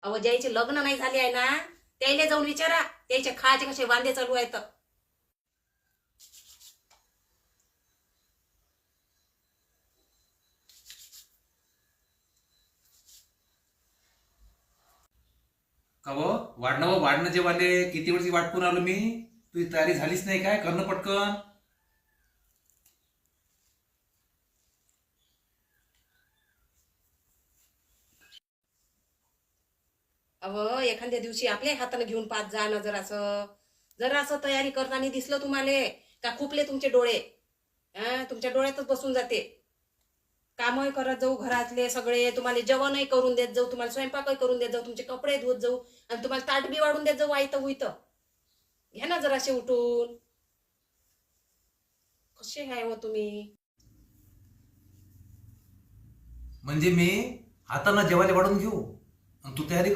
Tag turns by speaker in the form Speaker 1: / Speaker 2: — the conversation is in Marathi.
Speaker 1: अहो ज्याचे लग्न नाही झाले आहे ना त्याला जाऊन विचारा त्याचे खायचे कसे वांदे चालू आहेत.
Speaker 2: का व वाढणं जे वाले किती वेळची वाट पाहून आलो मी. तुझी तयारी झालीच नाही काय? करणं पटकन.
Speaker 1: अहो एखाद्या दिवशी आपल्या हाताने घेऊन पाच जा ना. जरासं तयारी करताना दिसलं तुम्हाला का खुपले तुमचे डोळे. तुमच्या डोळ्यातच बसून जाते. कामही करत जाऊ घरातले सगळे, तुम्हाला जेवणही करून देत जाऊ, तुम्हाला स्वयंपाकही करून देत जाऊ, तुमचे कपडे धुवत जाऊ आणि तुम्हाला ताट बी वाढून देत जाऊ आयतं उयतं. घ्या ना जराशे उठून. कसे आहे हो तुम्ही?
Speaker 2: म्हणजे मी हातानं जेवायला वाढून घेऊ आणि तू तयारी